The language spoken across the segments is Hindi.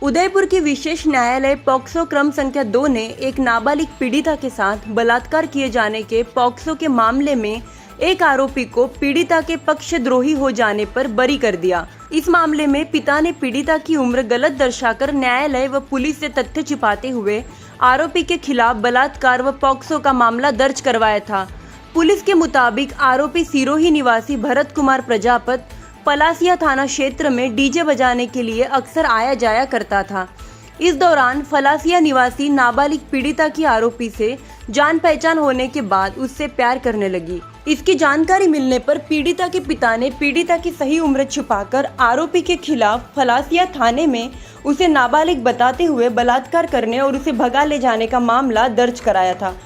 उदयपुर की विशेष न्यायालय पॉक्सो क्रम संख्या 2 ने एक नाबालिग पीड़िता के साथ बलात्कार किए जाने के पॉक्सो के मामले में एक आरोपी को पीड़िता के पक्षद्रोही हो जाने पर बरी कर दिया। इस मामले में पिता ने पीड़िता की उम्र गलत दर्शाकर न्यायालय व पुलिस से तथ्य छिपाते हुए आरोपी के खिलाफ बलात्कार व पॉक्सो का मामला दर्ज करवाया था। पुलिस के मुताबिक आरोपी सिरोही निवासी भरत कुमार प्रजापत पलासिया थाना क्षेत्र में डीजे बजाने के लिए अक्सर आया जाया करता था। इस दौरान फलासिया निवासी नाबालिग पीड़िता की आरोपी से जान पहचान होने के बाद उससे प्यार करने लगी। इसकी जानकारी मिलने पर पीड़िता के पिता ने पीड़िता की सही उम्र छुपाकर आरोपी के खिलाफ फलासिया थाने में उसे नाबालिग बताते हुए बलात्कार करने और उसे भगा ले जाने का मामला दर्ज कराया था।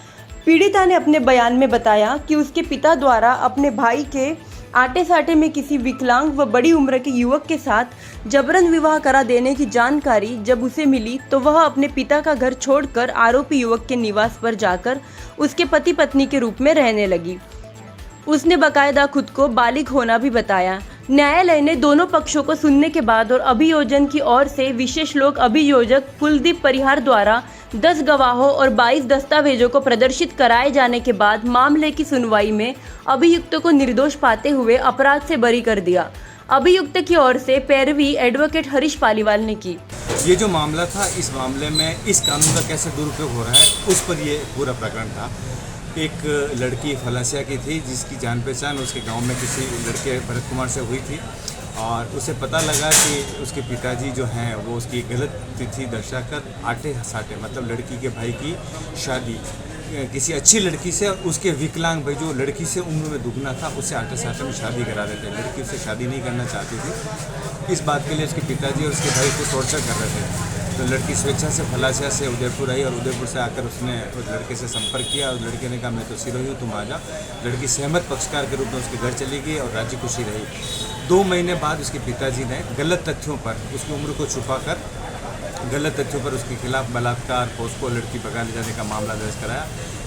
पीड़िता ने अपने बयान में बताया कि उसके पिता द्वारा अपने भाई के आटे साटे में किसी विकलांग व बड़ी उम्र के युवक के साथ जबरन विवाह करा देने की जानकारी जब उसे मिली तो वह अपने पिता का घर छोड़कर आरोपी युवक के निवास पर जाकर उसके पति पत्नी के रूप में रहने लगी। उसने बकायदा खुद को बालिग होना भी बताया। न्यायालय ने दोनों पक्षों को सुनने के बाद और अभियोजन की ओर से विशेष लोक अभियोजक कुलदीप परिहार द्वारा 10 गवाहों और 22 दस्तावेजों को प्रदर्शित कराए जाने के बाद मामले की सुनवाई में अभियुक्त को निर्दोष पाते हुए अपराध से बरी कर दिया। अभियुक्त की ओर से पैरवी एडवोकेट हरीश पालीवाल ने की। ये जो मामला था, इस मामले में इस कानून का कैसे दुरुपयोग हो रहा है उस पर ये पूरा प्रकरण था। एक लड़की फलासिया की थी जिसकी जान पहचान उसके गांव में किसी लड़के भरत कुमार से हुई थी और उसे पता लगा कि उसके पिताजी जो हैं वो उसकी गलत तिथि दर्शाकर आटे साटे मतलब लड़की के भाई की शादी किसी अच्छी लड़की से और उसके विकलांग भाई जो लड़की से उम्र में दुगना था उससे आटे साटे में शादी करा देते। लड़की उससे शादी नहीं करना चाहती थी। इस बात के लिए उसके पिताजी और उसके भाई को टॉर्चर कर रहे थे। तो लड़की स्वेच्छा से फलासिया से उदयपुर आई और उदयपुर से आकर उसने उस लड़के से संपर्क किया और लड़के ने कहा मैं तो सिरोही हूँ, तुम आ जा। लड़की सहमत पक्षकार के रूप में उसके घर चली गई और राजी खुशी रही। 2 महीने बाद उसके पिताजी ने गलत तथ्यों पर उसकी उम्र को छुपाकर गलत तथ्यों पर उसके खिलाफ बलात्कार पोस्को लड़की भगा ले जाने का मामला दर्ज कराया।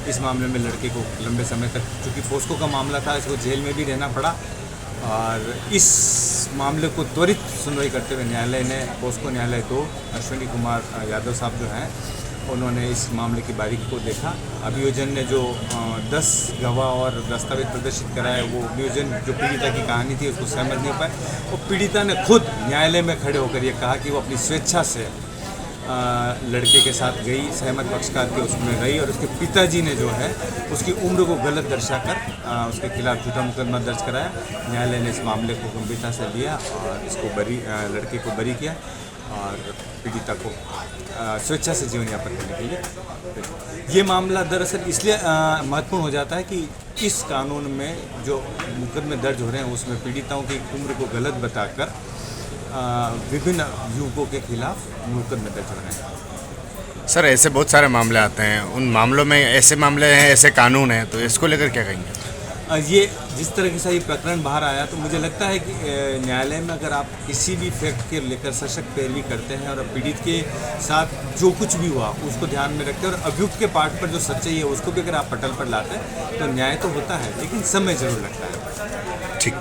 इस मामले में लड़के को लंबे समय तक, चूँकि पोस्को का मामला था, इसको जेल में भी रहना पड़ा और इस मामले को त्वरित सुनवाई करते हुए न्यायालय ने पोस्को न्यायालय 2 अश्विनी कुमार यादव साहब जो हैं उन्होंने इस मामले की बारीकी को देखा। अभियोजन ने जो 10 गवाह और दस्तावेज प्रदर्शित कराए वो अभियोजन जो पीड़िता की कहानी थी उसको सहमत नहीं हो पाए और पीड़िता ने खुद न्यायालय में खड़े होकर ये कहा कि वो अपनी स्वेच्छा से लड़के के साथ गई, सहमत पक्षकार के उसमें रही और उसके पिताजी ने जो है उसकी उम्र को गलत दर्शाकर उसके खिलाफ झूठा मुकदमा दर्ज कराया। न्यायालय ने इस मामले को गंभीरता से लिया और इसको लड़के को बरी किया और पीड़िता को स्वेच्छा से जीवन यापन करने के लिए। ये मामला दरअसल इसलिए महत्वपूर्ण हो जाता है कि इस कानून में जो मुकदमे दर्ज हो रहे हैं उसमें पीड़िताओं की उम्र को गलत बताकर विभिन्न युवकों के खिलाफ मुकदमे दर्ज हो रहे हैं। सर, ऐसे बहुत सारे मामले आते हैं, उन मामलों में ऐसे मामले हैं, ऐसे कानून हैं, तो इसको लेकर क्या कहेंगे? ये जिस तरह से ये प्रकरण बाहर आया तो मुझे लगता है कि न्यायालय में अगर आप किसी भी फैक्ट के लेकर सशक्त पैरवी करते हैं और पीड़ित के साथ जो कुछ भी हुआ उसको ध्यान में रखते हैं और अभियुक्त के पार्ट पर जो सच्चाई है उसको भी अगर आप पटल पर लाते हैं तो न्याय तो होता है, लेकिन समय जरूर लगता है। ठीक।